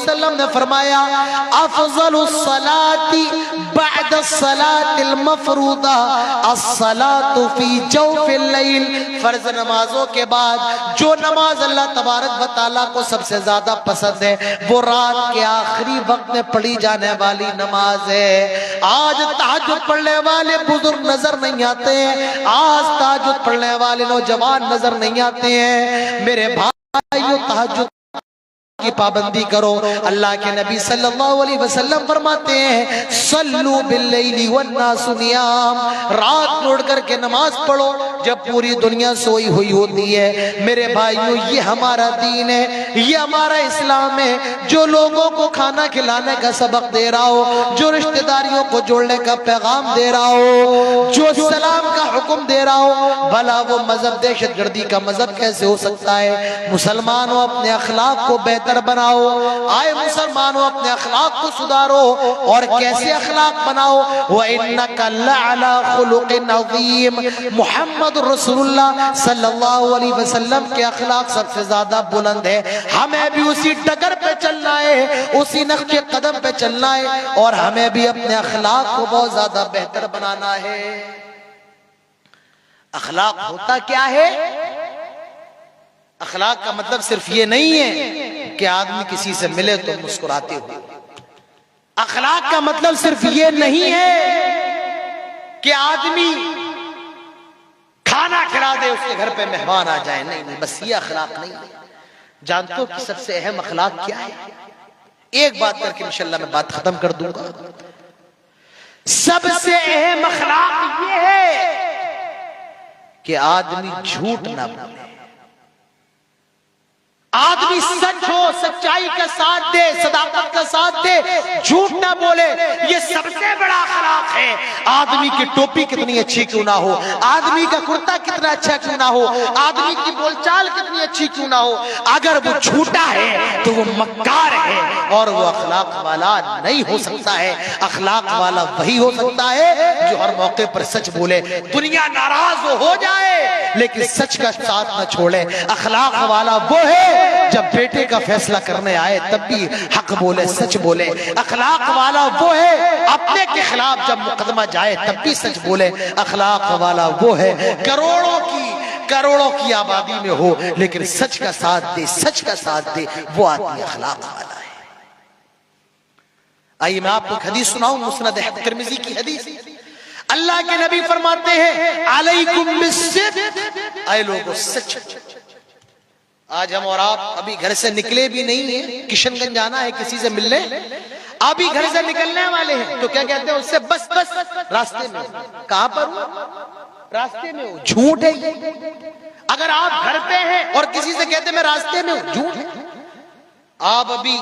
वसल्लम ने फरमाया, अफज़लुस सलाती बअद सलातिल मफरूदा अस्सलातु फी जौफिल लैल। फर्ज नमाजों के बाद जो नमाज अल्लाह तबारक व तआला को सबसे ज्यादा पसंद है वो रात के आखिरी वक्त में पढ़ी जाने वाली नमाज है। आज तहज्जुद पढ़ने वाले बुजुर्ग नजर नहीं आते हैं, आज तहज्जुद पढ़ने वाले नौजवान नजर नहीं आते हैं। मेरे भाइयों, तहज्जुद की पाबंदी करो। अल्लाह के नबी सल्लल्लाहु अलैहि वसल्लम फरमाते हैं, सल्लू बिल्लैली वन्नासु नियाम, रात में उठ करके नमाज पढ़ो जब पूरी दुनिया सोई हुई होती है। मेरे भाइयों, ये हमारा दीन है, ये हमारा इस्लाम है। जो लोगों को खाना खिलाने का सबक दे रहा हो, जो रिश्तेदारियों को जोड़ने का पैगाम दे रहा हो, जो सलाम का हुक्म दे रहा हो, भला वो मजहब दहशतगर्दी का मजहब कैसे हो सकता है? मुसलमानों, अपने अखलाक को बेहतर बनाओ। आए मुसलमानों, अपने अखलाक को सुधारो। और कैसे अखलाक बनाओ? व इन्नका लअला खुलुकिन अज़ीम। मुहम्मद रसूलुल्लाह सल्लल्लाहु अलैहि वसल्लम के अखलाक सबसे ज्यादा बुलंद है। हमें भी उसी डगर पे चलना है, उसी नक्शे कदम पे चलना है, और हमें भी अपने अखलाक को बहुत ज्यादा बेहतर बनाना है। अखलाक होता क्या है? अखलाक का मतलब सिर्फ ये नहीं है कि आदमी किसी से मिले तो मुस्कुराते हुए। अखलाक का मतलब सिर्फ ये नहीं है कि आदमी खाना खिला दे, उसके घर पे मेहमान आ जाए। नहीं नहीं, बस ये अखलाक नहीं है। जानते हो कि सबसे अहम अखलाक क्या है? एक बात करके इंशाल्लाह मैं बात खत्म कर दूंगा। सबसे अहम अखलाक ये है कि आदमी झूठ ना बोले, आदमी सच हो, सच्चाई का साथ दे, सदाकत का साथ दे, झूठ ना बोले। ये सबसे बड़ा अखलाक है। आदमी की टोपी कितनी अच्छी क्यों ना हो, आदमी का कुर्ता कितना अच्छा क्यों ना हो, आदमी की बोलचाल कितनी अच्छी क्यों ना हो, अगर वो झूठा है तो वो मक्कार है और वो अखलाक वाला नहीं हो सकता है। अखलाक वाला वही हो सकता है जो हर मौके पर सच बोले। दुनिया नाराज हो जाए लेकिन सच का साथ न छोड़े। अखलाक वाला वो है जब बेटे का फैसला करने आए तब भी हक बोले, सच बोले। अखलाक वाला वो है अपने के खिलाफ जब मुकदमा जाए तब भी सच बोले। अखलाक वाला वो है करोड़ों की आबादी में हो लेकिन सच का साथ दे, सच का साथ दे, वो आदमी अखलाक वाला है। आइए मैं आपको हदीस सुनाऊं, मुस्नद तिर्मिज़ी की हदीस। अल्लाह के नबी फरमाते हैं, अलैकुम बिस्सिद्क़, ऐ लोगों सच। आज हम और आप अभी घर से निकले भी नहीं है, किशनगंज जाना है किसी से मिलने, अभी घर से निकलने वाले हैं तो क्या कहते हैं उससे? बस बस रास्ते में। कहां पर हो? रास्ते में हो। झूठ है ये। अगर आप घर पे हैं और किसी से कहते मैं रास्ते में हूं, झूठ है। आप अभी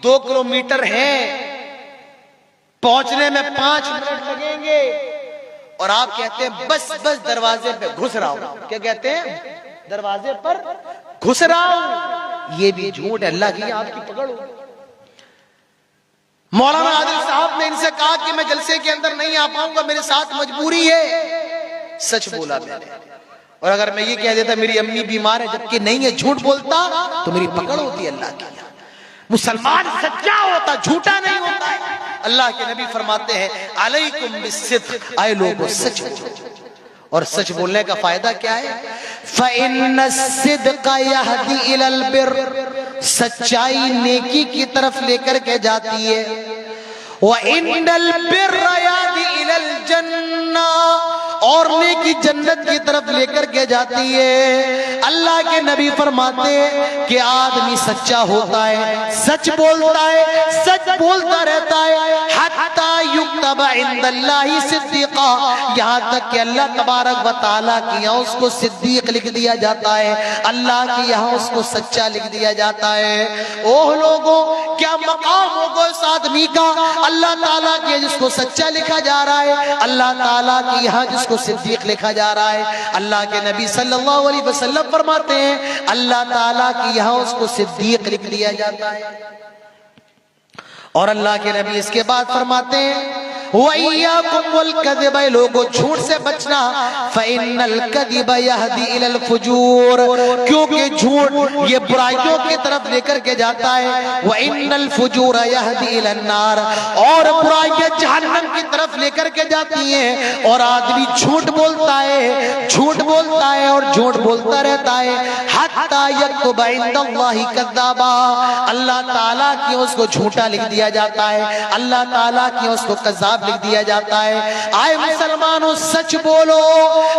2 किलोमीटर हैं, पहुंचने में 5 मिनट लगेंगे और आप कहते हैं बस बस दरवाजे पे घुस रहा हूं। क्या कहते हैं? दरवाजे पर घुस रहा हूं। ये भी झूठ है। अल्लाह की आपकी पकड़ हो। मौलाना आदिल साहब ने इनसे कहा कि मैं जलसे के अंदर नहीं आ पाऊंगा, मेरे साथ मजबूरी है। सच बोला मैंने। और अगर मैं ये कह देता मेरी अम्मी बीमार है जबकि नहीं है, झूठ बोलता तो मेरी पकड़ होती अल्लाह की। मुसलमान सच्चा होता, झूठा नहीं होता है। अल्लाह के नबी फरमाते हैं, अलैकुम बिस्सिद्क़, आए लोगों सच बोलो। और सच बोलने का फायदा क्या है? फ़इन्नस्सिद्क़ यहदी इलल बिर्र, सच्चाई नेकी की तरफ लेकर के जाती है। व इन्नल बिर्र यहदी इलल जन्ना, और नेकी जन्नत की तरफ लेकर के जाती है। अल्लाह के नबी फरमाते हैं कि आदमी सच्चा होता है, सच बोलता है, सच बोलता रहता है, हत्ता युक्तब इंदल्लाहि सिद्दीक़ा, यहाँ तक कि अल्लाह तबारक व तआला की यहाँ उसको सिद्दीक लिख दिया जाता है, अल्लाह की यहाँ उसको सच्चा लिख दिया जाता है। ओह लोगों, क्या मकाम होगा इस आदमी का अल्लाह ताला के जिसको सच्चा लिखा जा रहा है, अल्लाह ताला की यहाँ जिसको सिद्दीक लिखा जा रहा है। अल्लाह के नबी सल्लल्लाहु अलैहि वसल्लम फरमाते हैं अल्लाह ताला की यहाँ उसको सिद्दीक लिख दिया जाता है। और अल्लाह के नबी इसके बाद फरमाते हैं वइय्याकुम वल कज़िब, लोगों झूठ से बचना। फ़इन्नल कज़िब यहदी इलल फुजूर, क्योंकि झूठ ये बुराइयों की तरफ लेकर के जाता है। वइन्नल फुजूर यहदी इलन नार, और बुराइयां जहन्नम की तरफ लेकर के जाती हैं। और आदमी झूठ बोलता है, झूठ बोलता है और झूठ बोलता रहता है, हत्ता यक्तुबा इंदल्लाहि कज़्ज़ाबा, अल्लाह ताला की उसको झूठा लिख दिया जाता है, अल्लाह ताला की उसको कज़्ज़ाब लिख दिया जाता है। आए मुसलमानों, सच बोलो।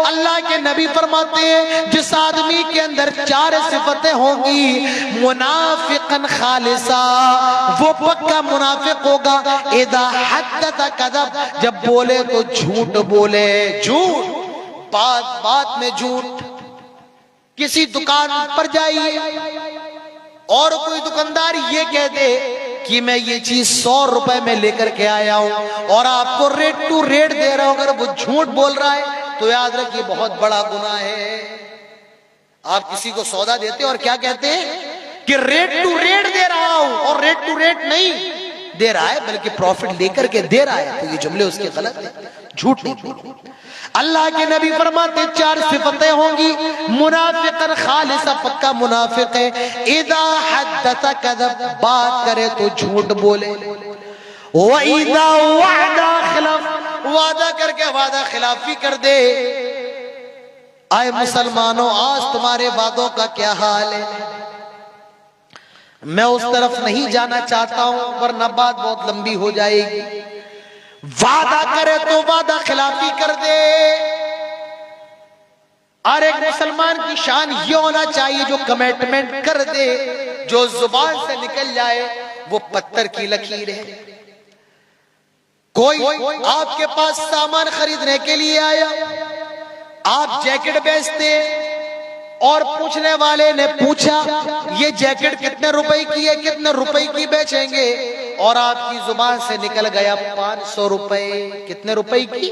अल्लाह के नबी फरमाते हैं, जिस आदमी के अंदर 4 सिफतें होंगी, मुनाफिकन खालिसा, वो पक्का मुनाफिक होगा। इदा हद्दथ कज़ब, जब बोले तो झूठ बोले, झूठ, बात बात में झूठ। किसी दुकान पर जाइए और कोई दुकानदार ये कह दे कि मैं ये चीज 100 रुपए में लेकर के आया हूं और आपको रेट टू रेट दे रहा हूं, अगर वो झूठ बोल रहा है तो याद रखिए बहुत बड़ा गुनाह है। आप किसी को सौदा देते और क्या कहते हैं कि रेट टू रेट दे रहा हूं, और रेट टू रेट नहीं दे रहा है बल्कि प्रॉफिट लेकर के दे रहा है, तो ये जुमले उसके गलत है, झूठ नहीं बोलो। अल्लाह के नबी फरमाते 4 सिफतें होंगी, मुनाफिकन खालिसा, पक्का मुनाफिक है। इदा हद्दथ कज़ब, बात करे तो झूठ बोले। व इदा वअदा खिलाफ, वादा करके वादा खिलाफी कर दे। आए मुसलमानों, आज तुम्हारे वादों का क्या हाल है? मैं उस तरफ नहीं जाना चाहता हूं, वरना बात बहुत लंबी हो जाएगी। वादा करे तो वादा खिलाफी कर दे। और एक मुसलमान की शान ये होना चाहिए जो कमिटमेंट कर दे, जो जुबान से निकल जाए वो पत्थर की लकीर है। कोई आपके पास सामान खरीदने के लिए आया, आप जैकेट बेचते और पूछने वाले ने पूछा ये जैकेट कितने रुपए की है, कितने रुपए की बेचेंगे, और आपकी जुबान से निकल गया 500 रुपए। कितने रुपए की?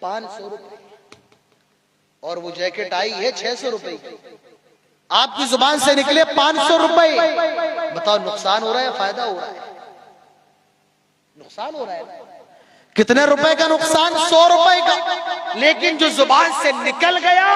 500 रुपए। और वो जैकेट आई है 600 रुपए की, आपकी जुबान से निकले 500 रुपए। बताओ नुकसान हो रहा है, फायदा हो रहा है? नुकसान हो रहा है। कितने रुपए का नुकसान? 100 रुपए का। लेकिन जो जुबान से निकल गया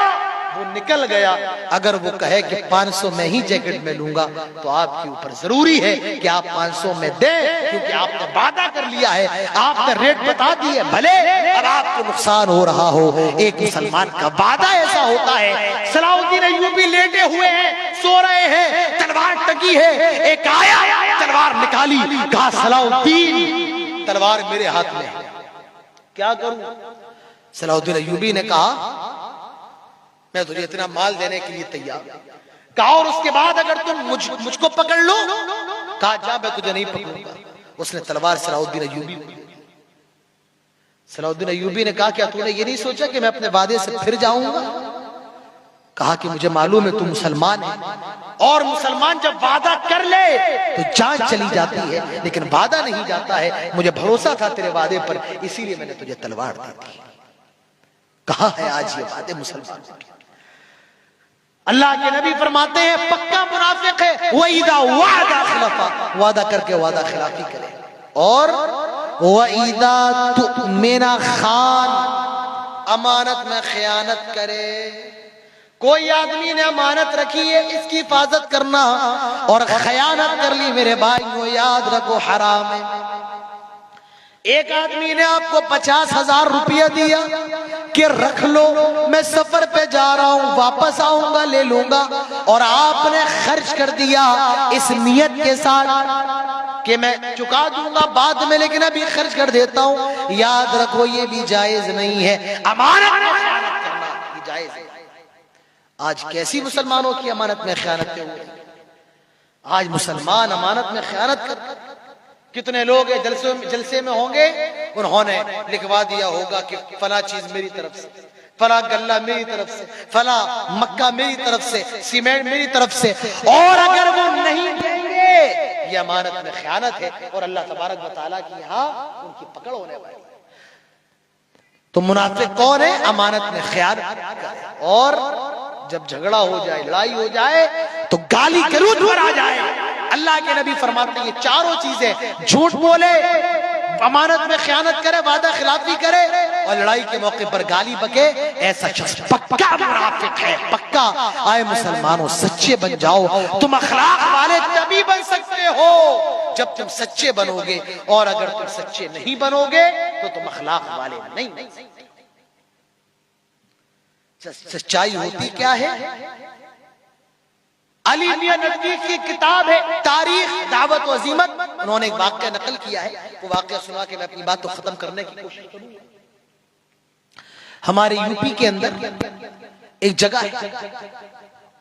वो निकल गया। अगर वो कहे कि 500 में ही जैकेट में लूंगा, तो आपके ऊपर जरूरी है कि आप 500 में दें, क्योंकि आपने वादा कर लिया है, आपने रेट बता दी है। भले अब आपको नुकसान हो रहा हो, एक मुसलमान का वादा ऐसा होता है। सलाउद्दीन अय्यूबी लेटे हुए हैं, सो रहे हैं, तलवार टकी है, एक आया, तलवार निकाली, कहा सलाउद्दीन तलवार मेरे हाथ में, क्या करूं? सलाउद्दीन अय्यूबी ने कहा मैं तुझे इतना माल देने के लिए तैयार। कहा और उसके बाद अगर तुम मुझको पकड़ लो, कहा जा मैं तुझे नहीं पकड़ूंगा। उसने तलवार सलाउद्दीन अय्यूबी को दी। सलाउद्दीन अय्यूबी ने कहा क्या तूने ये नहीं सोचा कि मैं अपने वादे से फिर जाऊंगा? कहा कि मुझे मालूम है तू मुसलमान है, और मुसलमान जब वादा कर ले तो जान चली जाती है, लेकिन वादा नहीं जाता है। मुझे भरोसा था तेरे वादे पर, इसीलिए मैंने तुझे तलवार दी थी। कहा है आज ये वादे मुसलमान के? अल्लाह के नबी फरमाते हैं पक्का मुनाफिक है, वइदा वादा खिलाफा, वादा करके वादा खिलाफी करे। और वइदा तुमिना खान, अमानत में खयानत करे। कोई आदमी ने अमानत रखी है, इसकी हिफाजत करना, और खयानत कर ली, मेरे भाइयों याद रखो हराम है। एक आदमी ने आपको 50,000 रुपया दिया कि रख लो, मैं सफर पे जा रहा हूं, वापस आऊंगा ले लूंगा, और आपने खर्च कर दिया इस नियत के साथ कि मैं चुका दूंगा बाद में, लेकिन अभी खर्च कर देता हूं। याद रखो ये भी जायज नहीं है, अमानत में खयानत करना ये जायज है। आज कैसी मुसलमानों की अमानत में खयानतें हुई। आज मुसलमान अमानत में खयानत कर, कितने लोग जलसे में होंगे, उन्होंने लिखवा दिया होगा कि फला चीज मेरी तरफ से, फला गल्ला मेरी तरफ से, फला मक्का मेरी तरफ से, सीमेंट मेरी तरफ से, और अगर वो नहीं देंगे ये अमानत में खयानत है, और अल्लाह तबारक व तआला की यहाँ उनकी पकड़ होने वाली है। तो मुनाफिक कौन है? अमानत में खयानत। और जब झगड़ा हो जाए, लड़ाई हो जाए, तो गाली गलौज पर आ जाए। अल्लाह के नबी फरमाते हैं ये चारों चीजें, झूठ बोले, अमानत में खयानत करे, वादा खिलाफी करे और लड़ाई के मौके पर गाली बके, ऐसा शख्स पक्का मुनाफिक है, पक्का। आए मुसलमानों, सच्चे बन जाओ। तुम अखलाक वाले तभी बन सकते हो जब तुम सच्चे बनोगे, और अगर तुम सच्चे नहीं बनोगे तो तुम अखलाक वाले नहीं। सच्चाई होती क्या है? अली मियां नदवी की किताब है तारीख दावत व अज़ीमत, उन्होंने एक वाक़या नकल किया है। वो वाक़या सुना के मैं अपनी बात को खत्म करने की कोशिश करूंगा। हमारे यूपी के अंदर एक जगह है,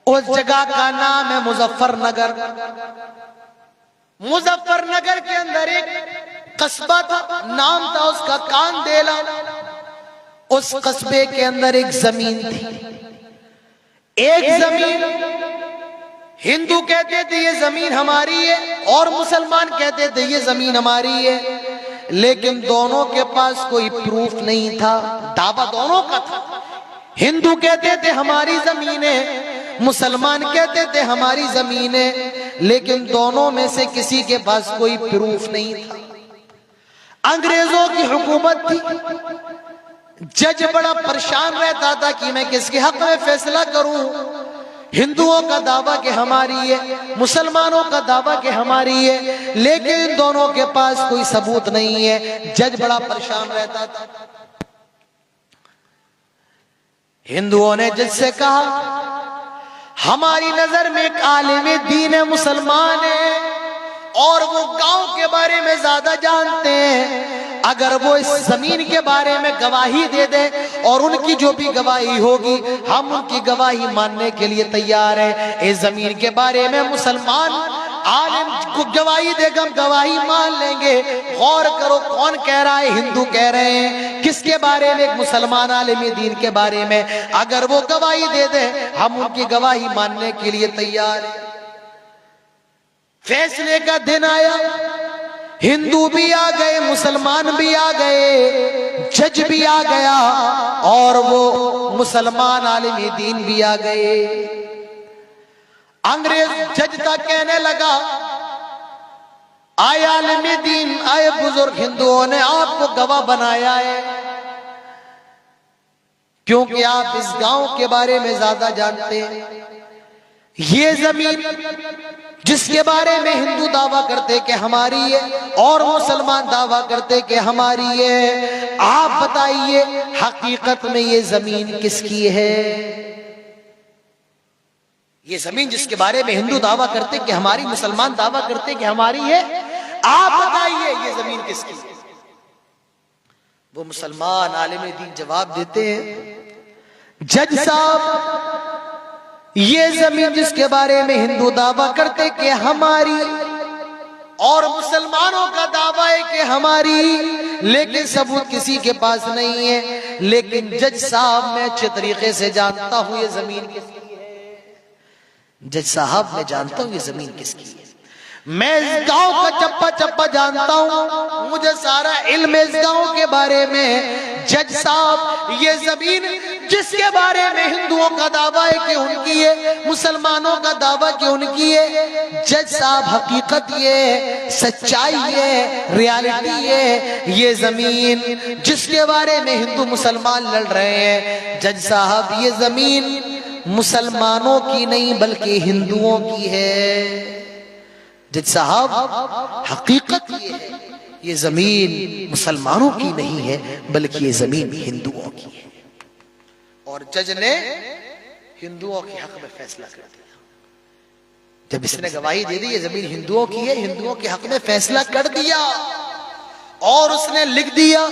उस जगह का नाम है मुजफ्फरनगर। मुजफ्फरनगर के अंदर एक कस्बा था, नाम था उसका कांदेला। उस कस्बे के अंदर एक जमीन थी। एक जमीन हिंदू कहते थे ये जमीन हमारी है, और मुसलमान कहते थे ये जमीन हमारी है, लेकिन दोनों के पास कोई प्रूफ नहीं था। दावा दोनों का था। हिंदू कहते थे हमारी जमीन है, मुसलमान कहते थे हमारी जमीन है, लेकिन दोनों में से किसी के पास कोई प्रूफ नहीं था। अंग्रेजों की हुकूमत थी। जज बड़ा परेशान रहता था कि मैं किसके हक में फैसला करूं। हिंदुओं का दावा कि हमारी है, मुसलमानों का दावा कि हमारी है, लेकिन दोनों के पास कोई सबूत नहीं है। जज बड़ा परेशान रहता था। हिंदुओं ने जज से कहा, हमारी नजर में एक आलिम दीन है, मुसलमान है, और वो गांव के बारे में ज्यादा जानते हैं। अगर वो इस जमीन के बारे में गवाही दे दे, और उनकी जो भी गवाही होगी हम उनकी गवाही मानने के लिए तैयार है। इस जमीन के बारे में मुसलमान आलिम को गवाही देगा, हम गवाही मान लेंगे। गौर करो कौन कह रहा है? हिंदू कह रहे हैं। किसके बारे में? एक मुसलमान आलिम दीन के बारे में। अगर वो गवाही दे दे हम उनकी गवाही मानने के लिए तैयार है। फैसले का दिन आया, हिंदू भी आ गए, मुसलमान भी आ गए, जज भी आ गया, और वो मुसलमान आलिम दीन भी आ गए। अंग्रेज जज का कहने लगा, आए आलिम दीन, आए बुजुर्ग हिंदुओं ने आपको गवाह बनाया है, क्योंकि आप इस गांव के बारे में ज्यादा जानते हैं। ये जमीन जिसके बारे में हिंदू दावा करते कि हमारी है और मुसलमान दावा करते कि हमारी है, आप बताइए हकीकत में ये जमीन किसकी है? ये जमीन जिसके बारे में हिंदू दावा करते कि हमारी, मुसलमान दावा करते कि हमारी है, आप बताइए ये जमीन किसकी है? वो मुसलमान आलिम दीन जवाब देते हैं, जज साहब, ये जमीन जिसके बारे में हिंदू दावा करते कि हमारी और मुसलमानों का दावा है कि हमारी, लेकिन सबूत किसी के पास नहीं है। लेकिन जज साहब मैं अच्छे तरीके से जानता हूं ये जमीन किसकी है। जज साहब मैं जानता हूं ये जमीन किसकी है। मैं इस गांव का चप्पा चप्पा जानता हूं, मुझे सारा इल्म इस गांव के बारे में। जज साहब, ये जमीन जिसके बारे में हिंदुओं का दावा है कि उनकी है, मुसलमानों का दावा कि उनकी है, जज साहब हकीकत ये, सच्चाई ये, रियलिटी है, ये जमीन जिसके बारे में हिंदू मुसलमान लड़ रहे हैं, जज साहब ये जमीन मुसलमानों की नहीं बल्कि हिंदुओं की है। जज साहब हकीकत ये है, ये जमीन मुसलमानों की नहीं है बल्कि ये जमीन हिंदुओं की है। और जज ने हिंदुओं के हक में फैसला कर दिया। जब इसने गवाही दे दी ये जमीन हिंदुओं की है, हिंदुओं के हक में फैसला कर दिया, और उसने लिख दिया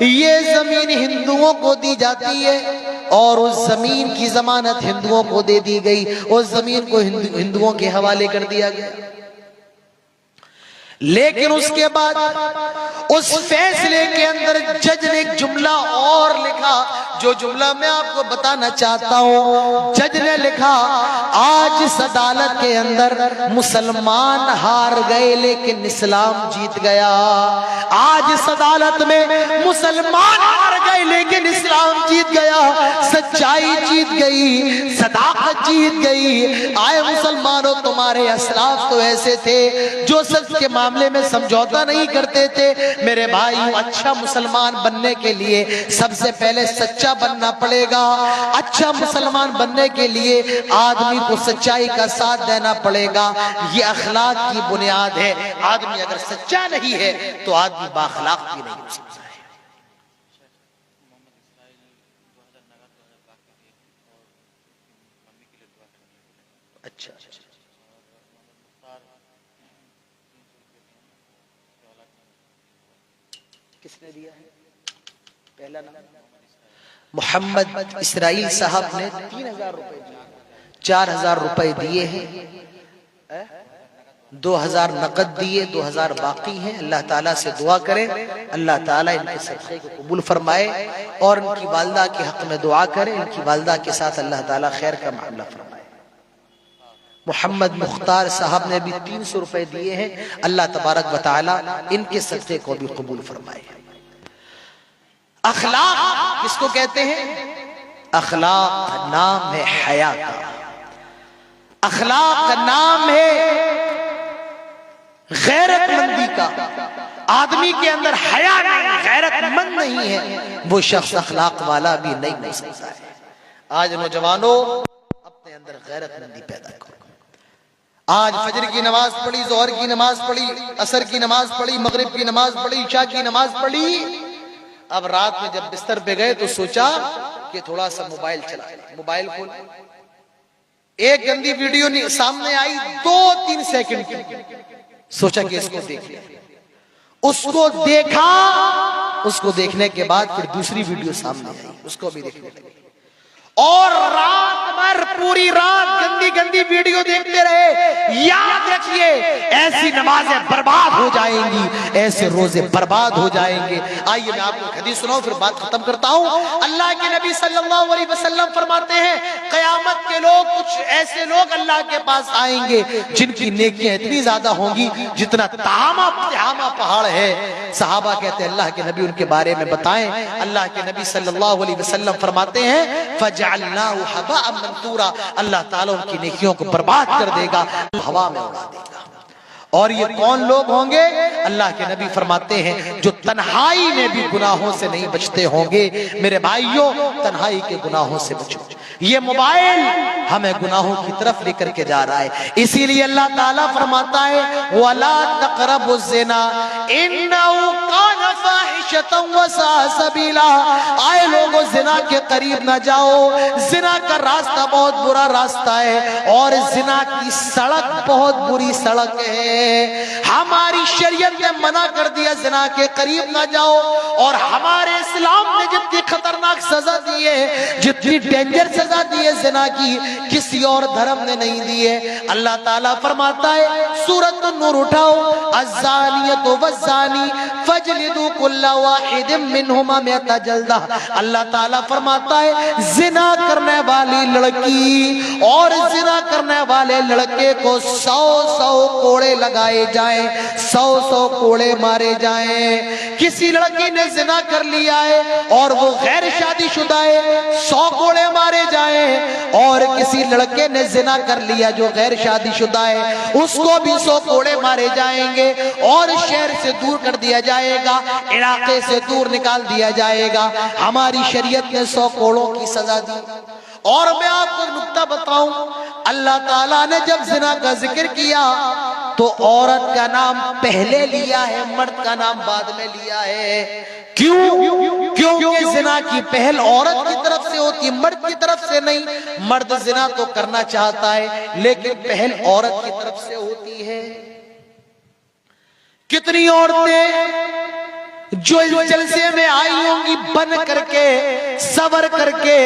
ये जमीन हिंदुओं को दी जाती है, और उस जमीन की जमानत हिंदुओं को दे दी गई। उस जमीन को हिंदुओं के हवाले कर दिया गया। लेकिन उसके बाद उस फैसले के अंदर जज ने एक जुमला और लिखा, जो जुमला मैं आपको बताना चाहता हूँ, जज ने लिखा आज इस अदालत के अंदर मुसलमान हार गए लेकिन इस्लाम जीत गया। आज इस अदालत में मुसलमान हार गए लेकिन इस्लाम जीत गया, सच्चाई जीत गई, सदाकत जीत गई। आए मुसलमानों, तुम्हारे असलाफ तो ऐसे थे जो सच के मामले में समझौता नहीं करते थे। मेरे भाई, अच्छा मुसलमान बनने के लिए सबसे पहले सच्चा बनना पड़ेगा। अच्छा मुसलमान बनने के लिए आदमी को सच्चाई का साथ देना पड़ेगा। ये अखलाक की बुनियाद है। आदमी अगर सच्चा नहीं है तो आदमी बाखलाक भी नहीं हो सकता है। अच्छा, किसने दिया है? पहला नाम मोहम्मद इसराइल साहब ने 3000 रुपए दिए, 4000 रुपए दिए हैं, 2000 नकद दिए, 2000 बाकी हैं। अल्लाह ताला से दुआ करें, अल्लाह ताला इनके सदक़े को कबूल फरमाए और इनकी वालदा के हक में दुआ करें। इनकी वालदा के साथ अल्लाह ताला खैर का मामला फरमाए। मोहम्मद मुख्तार साहब ने भी 300 रुपए दिए हैं। अल्लाह तबारक व तआला इनके सदक़े को भी कबूल फरमाए। अखलाक किसको कहते हैं? अखलाक नाम है हया का, अखलाक नाम है गैरतमंदी का। आदमी के अंदर हया नहीं, गैरतमंद नहीं है, वो शख्स अखलाक वाला भी नहीं हो सकता है। आज नौजवानों, अपने अंदर गैरतमंदी पैदा करो। आज फजर की नमाज पढ़ी, जोहर की नमाज पढ़ी, असर की नमाज पढ़ी, मगरिब की नमाज पढ़ी, इशा की नमाज पढ़ी। अब रात में जब बिस्तर पे गए तो सोचा कि थोड़ा सा मोबाइल चला, मोबाइल खोल, एक गंदी वीडियो सामने आई 2-3 सेकंड की, सोचा कि इसको देख लिया। उसको देखा, उसको देखने के बाद फिर दूसरी वीडियो सामने आई, उसको भी देखने लगे और रात भर पूरी रात गंदी गंदी वीडियो देखते रहे। याद रखिए, ऐसी नमाजें बर्बाद हो जाएंगी, ऐसे रोजे बर्बाद हो जाएंगे। आइए मैं आपको हदीस सुनाऊं, फिर बात खत्म करता हूं। अल्लाह के नबी सल्लल्लाहु अलैहि वसल्लम फरमाते हैं, कयामत के लोग, कुछ ऐसे लोग अल्लाह के पास आएंगे जिनकी नेकियां इतनी ज्यादा होंगी जितना तहामा पहाड़ है। सहाबा कहते हैं अल्लाह के नबी उनके बारे में बताएं। अल्लाह के नबी सल्लल्लाहु अलैहि वसल्लम फरमाते हैं, फजअलनाहु हबाअन मंसूरा, अल्लाह ताला उनकी नेकियों को बर्बाद कर देगा, हवा में उड़ा देगा। और ये कौन लोग होंगे? अल्लाह के नबी फरमाते हैं, जो तन्हाई में भी गुनाहों से नहीं बचते होंगे। मेरे भाइयों, तन्हाई के गुनाहों से बचो। ये मोबाइल हमें गुनाहों की तरफ लेकर के जा रहा है। इसीलिए अल्लाह ताला फरमाता है, वला तक़रबुज़ ज़िना इन्नहु काना फ़ाहिशतन व साअ सबीला। आए लोगों, जिना के करीब ना जाओ। जिना का रास्ता बहुत बुरा रास्ता है और जिना की सड़क बहुत बुरी सड़क है। हमारी शरीयत ने मना कर दिया, जिना के करीब ना जाओ। और हमारे इस्लाम ने जितनी खतरनाक सजा दी है, जितनी डेंजर सजा दी है जिना की, किसी और धर्म ने नहीं दी है। अल्लाह ताला फरमाता है, सूरत नूर उठाओ, अज़्ज़ानियतु वज़्ज़ानी फजलिदू कुल्ला वाहिदिम मिनहुमा मिअता जल्दा। अल्लाह ताला फरमाता है, जिना करने वाली लड़की और जिना करने वाले लड़के को 100 कोड़े लगाए जाएं, 100 कोड़े मारे जाएं। किसी लड़की ने जिना कर लिया है और वो गैर शादीशुदा है, 100 कोड़े मारे जाएं। और किसी लड़के ने जिना कर लिया जो गैर शादीशुदा है, उसको भी 100 कोड़े मारे जाएंगे और शहर से दूर कर दिया जाएगा, इलाके से दूर निकाल दिया जाएगा। हमारी शरीयत ने 100 कोड़ों की सजा दी। और मैं आपको एक नुक्ता बताऊं, अल्लाह ताला ने जब जिना का जिक्र किया तो औरत का नाम पहले लिया है, मर्द का नाम बाद में लिया है। क्यों? क्योंकि जिना की पहल औरत की तरफ से होती, मर्द की तरफ से नहीं। मर्द जिना तो करना चाहता है लेकिन पहल औरत की तरफ से होती है। कितनी औरतें जो इस जलसे में आई होंगी बन करके, सवर करके,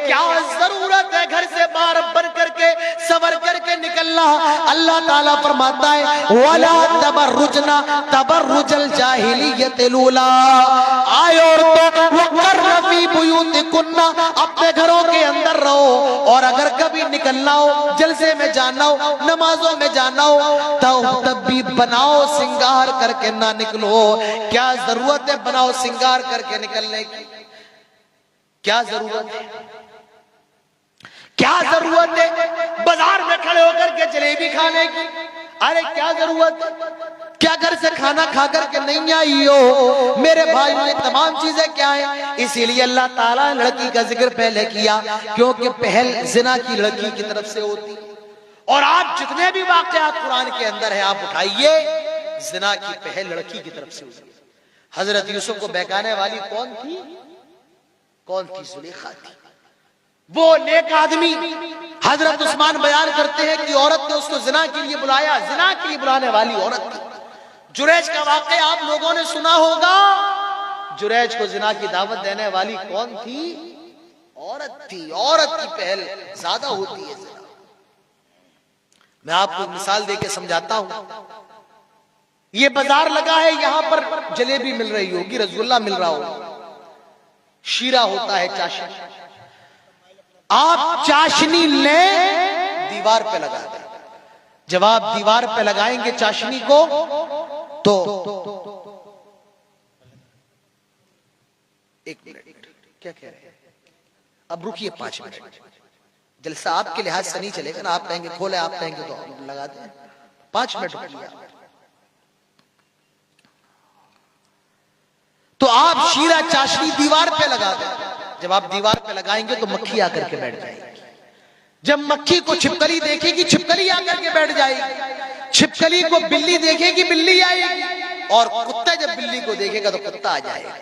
क्या जरूरत है घर से बाहर बन करके सवर करके निकलना। अल्लाह ताला फरमाता है वला तबर्रुजना तबर्रुजल जाहिलियतिल उला, आए औरतों वक़र्न फी बुयूतिकुन्ना, अपने घरों के अंदर रहो, और अगर कभी निकलना हो, जलसे में जाना हो, नमाजों में जाना हो, तब भी बनाओ सिंगार करके ना निकलो। क्या जरूरत है बनाओ सिंगार करके निकलने की? क्या जरूरत है? क्या जरूरत है बाजार में खड़े होकर के जलेबी खाने की? अरे क्या जरूरत है? क्या घर से खाना खा करके नहीं आई हो? मेरे भाइयों, ये तमाम चीजें क्या है? इसीलिए अल्लाह ताला ने लड़की का जिक्र पहले किया, क्योंकि पहल जिना की लड़की की तरफ से होती है। और आप जितने भी वाकयात कुरान के अंदर है आप उठाइए, जिना की पहल लड़की की तरफ से होती है। हजरत यूसुफ को बहकाने वाली कौन थी? कौन थी? जुलेखा थी। वो नेक आदमी, हजरत उस्मान बयान करते हैं कि औरत ने उसको जिना के लिए बुलाया, जिना के लिए बुलाने वाली औरत थी। जुरैज का वाकया आप लोगों ने सुना होगा। जुरैज को जिना की दावत देने वाली कौन थी? औरत थी। औरत की पहल ज्यादा होती है जिना। मैं आपको मिसाल देके समझाता हूं। ये बाजार लगा है, यहां पर जलेबी मिल रही होगी, रसगुल्ला मिल रहा होगा, शीरा होता है, चाशनी। आप चाशनी ले दीवार पे लगा दें। जब आप दीवार पे लगाएंगे चाशनी को तो एक मिनट, क्या कह रहे हैं? अब रुकिए 5 मिनट। जलसा आपके लिहाज से नहीं चलेगा ना, आप कहेंगे खोले, आप कहेंगे तो लगा दें। 5 मिनट रुकिए। तो आप शीरा चाशनी दीवार पे लगा दें। जब आप दीवार पे लगाएंगे तो मक्खी आकर के बैठ जाएगी। जब मक्खी को छिपकली देखेगी, छिपकली आकर के बैठ जाएगी। छिपकली को बिल्ली देखेगी, बिल्ली आएगी। और कुत्ता जब बिल्ली को देखेगा तो कुत्ता आ जाएगा।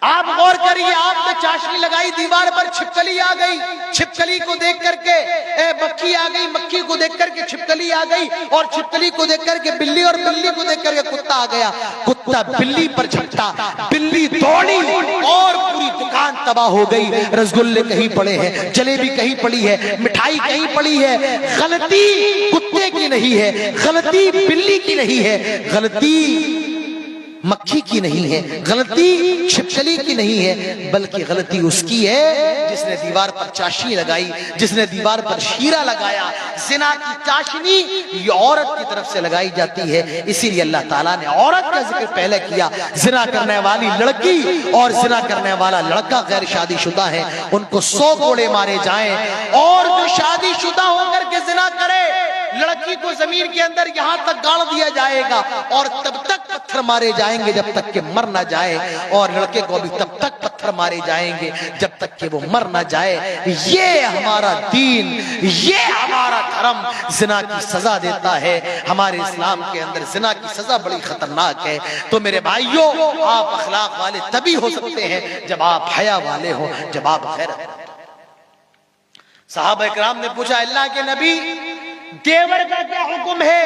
आप गौर करिए, आपने चाशनी लगाई, दीवार पर छिपकली आ गई, छिपकली को देख करके मक्खी आ गई, मक्खी को देख करके छिपकली आ गई, और छिपकली को देख करके बिल्ली, और बिल्ली को देख करके कुत्ता आ गया। कुत्ता बिल्ली पर झपटा, बिल्ली दौड़ी और पूरी दुकान तबाह हो गई। रसगुल्ले कहीं पड़े हैं, जलेबी कहीं पड़ी है, मिठाई कहीं पड़ी है। गलती कुत्ते की नहीं है, गलती बिल्ली की नहीं है, गलती मक्खी की नहीं है, गलती छिपकली की नहीं है, बल्कि गलती उसकी है जिसने दीवार पर चाशनी लगाई, जिसने दीवार पर शीरा लगाया। जिना की चाशनी ये औरत की तरफ से लगाई जाती है। इसीलिए अल्लाह ताला ने औरत का जिक्र पहले किया। जिना करने वाली लड़की और जिना करने वाला लड़का गैर शादीशुदा है, उनको 100 कोड़े मारे जाएं। और जो शादीशुदा होकर के जिना करे, लड़की को जमीन के अंदर यहां तक गाड़ दिया जाएगा, और तब तक पत्थर मारे जाएंगे जब तक कि मर ना जाए, और लड़के को भी तब तक पत्थर मारे जाएंगे जब तक कि वो मर ना जाए। ये हमारा दीन, ये हमारा धर्म जिना की सजा देता है। हमारे इस्लाम के अंदर जिना की सजा बड़ी खतरनाक है। तो मेरे भाइयों, आप अखलाक वाले तभी हो सकते हैं जब आप हया वाले हो, जब आप गैरत। सहाबा इकराम ने पूछा, अल्लाह के नबी देवर का क्या हुक्म है?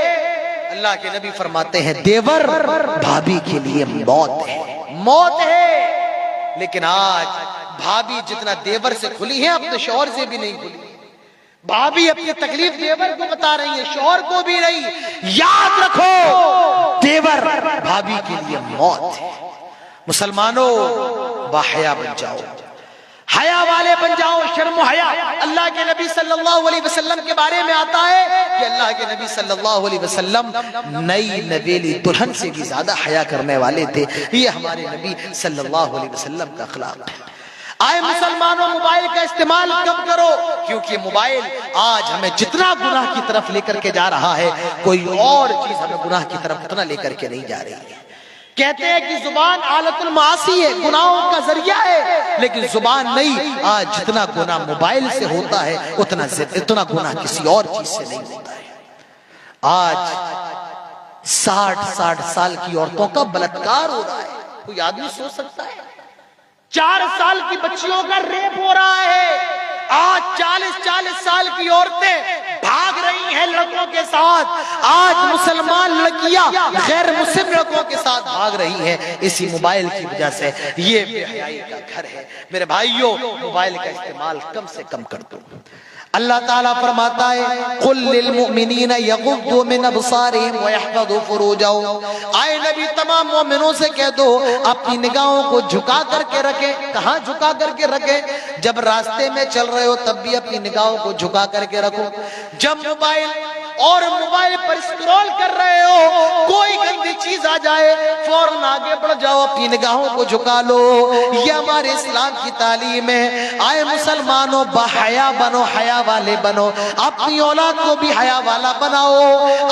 अल्लाह के नबी फरमाते हैं, देवर भाभी के लिए मौत है, मौत है। लेकिन आज भाभी जितना देवर से खुली है, अपने शौहर से भी नहीं खुली। भाभी अपनी तकलीफ देवर को बता रही है, शौहर को भी नहीं। याद रखो, देवर भाभी के लिए मौत है। मुसलमानों, बाहया बन जाओ, हया वाले बन जाओ, शर्म हया। अल्लाह के नबी सल्लल्लाहु अलैहि वसल्लम के बारे में आता है कि अल्लाह के नबी सल्लल्लाहु अलैहि वसल्लम नई नवेली दुल्हन से भी ज्यादा हया करने वाले थे। ये हमारे नबी सल्लल्लाहु अलैहि वसल्लम का अखलाक है। आए मुसलमानों, मोबाइल का इस्तेमाल कम करो, क्योंकि मोबाइल आज हमें जितना गुनाह की तरफ लेकर के जा रहा है, कोई और चीज हमें गुनाह की तरफ उतना लेकर के नहीं जा रही है। कहते हैं कि जुबान आलतुल मासी है, गुनाहों का जरिया है, लेकिन जुबान नहीं। आज जितना गुनाह मोबाइल से होता है, उतना गुनाह किसी और चीज से नहीं होता है। आज 60 साल की औरतों का बलात्कार हो रहा है। कोई आदमी सोच सकता है? 4 साल की बच्चियों का रेप हो रहा है। आज 40-40 साल की औरतें भाग रही हैं लड़कों के साथ। आज मुसलमान लड़कियां गैर मुस्लिम लड़कों के साथ भाग रही हैं इसी मोबाइल की वजह से। ये बेहयाई का घर है। मेरे भाइयों, मोबाइल का इस्तेमाल कम से कम कर दो। अल्लाह ताला फरमाता है कुल लिल मुमिनीना यगुद्दू मिन अबसारिहिम व यहफज़ू फुरूजहुम। आए नबी, तमाम मोमिनों से कह दो अपनी निगाहों को झुका करके रखें। कहाँ झुका करके रखें? जब रास्ते में चल रहे हो तब भी अपनी निगाहों को झुका करके रखो। जब मोबाइल पर स्क्रॉल कर रहे हो, कोई गंदी चीज आ जाए फौरन आगे बढ़ जाओ, अपनी निगाहों को झुका लो। ये हमारे इस्लाम की तालीम है। आए मुसलमानों, बहया बनो, हया वाले बनो, अपनी औलाद को भी हया वाला बनाओ।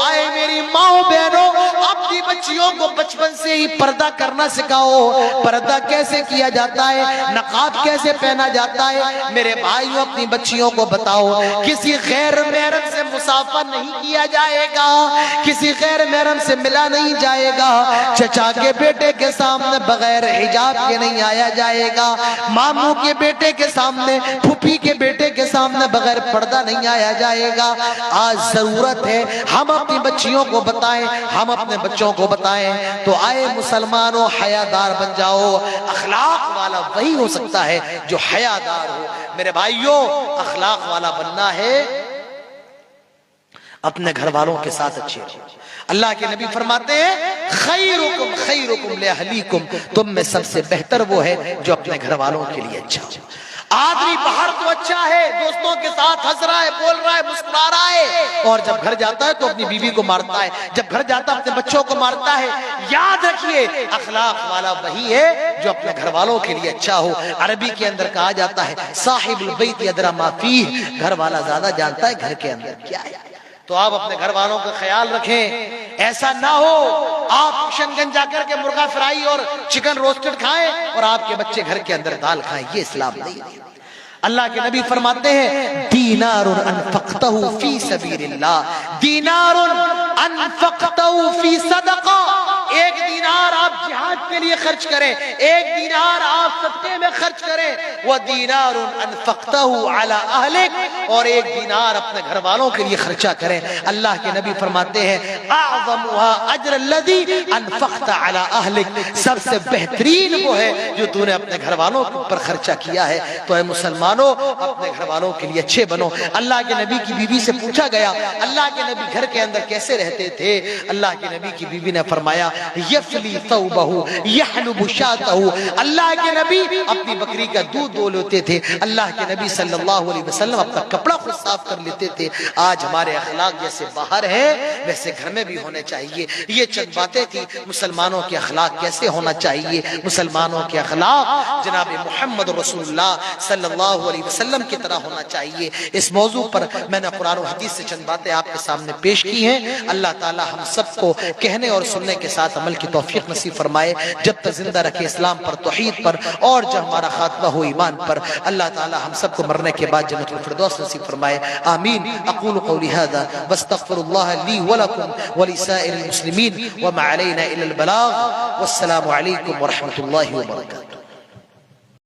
आए मेरी माओ बहनों, अपनी बच्चियों को बचपन से ही पर्दा करना सिखाओ। पर्दा कैसे किया जाता है, नकाब कैसे पहना जाता है। मेरे भाइयों, अपनी बच्चियों को बताओ किसी गैर महरम से मुसाफा नहीं किया जाएगा, किसी गैर महरम से मिला नहीं जाएगा, चचा के बेटे के सामने बगैर हिजाब के नहीं आया जाएगा, मामू के बेटे के सामने, फूफी के बेटे के सामने बगैर पर्दा नहीं आया जाएगा। आज जरूरत है हम अपनी बच्चियों को बताएं, हम अपने बच्चों को बताएं। तो आए मुसलमानों, हयादार बन जाओ। अखलाक वाला वही हो सकता है जो हयादार हो। मेरे भाइयों, अखलाक वाला बनना है, अपने घर वालों के साथ अच्छे रहो। अल्लाह के नबी फरमाते हैं खैरुकुम खैरुकुम लिअहलीकुम, तुम में सबसे बेहतर वो है जो अपने घर वालों के लिए अच्छा हो। आदमी बाहर तो अच्छा है, दोस्तों के साथ हंस रहा है, बोल रहा है, मुस्कुरा रहा है, और जब घर जाता है तो अपनी बीवी को मारता है, जब घर जाता है अपने बच्चों को मारता है। याद रखिए, अखलाक वाला वही है जो अपने घर वालों के लिए अच्छा हो। अरबी के अंदर कहा जाता है साहिबुल बैत यदरा मा फीह, घर वाला ज्यादा जानता है घर के अंदर क्या है। तो आप अपने घर वालों का ख्याल रखें। ऐसा ना हो आप किशनगंज जाकर के मुर्गा फ्राई और चिकन रोस्टेड खाएं और आपके बच्चे घर के अंदर दाल खाएं। ये इस्लाम नहीं है। अल्लाह के नबी फरमाते हैं दीनारुन अनफक्तहु फी सबीलिल्लाह, दीनारुन अनफक्तहु फी सदका, एक दीनार आप जिहाद के लिए खर्च करें, एक दीनार आप सदके में खर्च करें। वह दीनारुन अनफक्तहु अला अहलिक, और एक दीनार अपने घर वालों के लिए खर्चा करें। अल्लाह के नबी फरमाते हैं अअज़मुहा अज्र अल्लज़ी अनफक्ता अला अहलिक, सबसे बेहतरीन वो है जो तूने अपने घर वालों के ऊपर खर्चा किया है। तो है मुसलमानों, अपने घर वालों के लिए अच्छे बनो। अल्लाह के नबी की बीवी से पूछा गया अल्लाह के नबी घर के अंदर कैसे रहते थे। अल्लाह के नबी की बीवी ने फरमाया यफली तौबहु यहलुबु शातहु, अल्लाह के नबी अपनी बकरी का दूध दो लेते थे। अल्लाह के नबी सल्लल्लाहु अलैहि वसल्लम अपना कपड़ा खुद साफ कर लेते थे। आज हमारे अखलाक जैसे बाहर है वैसे घर में भी होने चाहिए। ये चंद बातें थी मुसलमानों के अखलाक कैसे होना चाहिए। मुसलमानों के अखलाक जनाब मोहम्मद रसूलुल्लाह सल्लल्लाहु अलैहि वसल्लम की तरह होना चाहिए। इस मौजू पर मैंने कुरान और हदीस से चंद बातें आपके सामने पेश की हैं। अल्लाह ताला हम सबको कहने और सुनने के साथ अमल की तौफीक नसीब फरमाए। जब तक जिंदा रखे इस्लाम पर, तौहीद पर, और जब हमारा खात्मा हो ईमान पर, अल्लाह ताला हम सबको मरने के बाद जन्नतुल फिरदौस नसीब फरमाए। आमीन। अक़ूलु क़ौली हाज़ा वस्तग़फ़िरुल्लाह ली व लकुम व लिसाइरिल मुस्लिमीन व मा अलैना इल्लल बलाग़। वस्सलामु अलैकुम व रहमतुल्लाहि व बरकातुहू।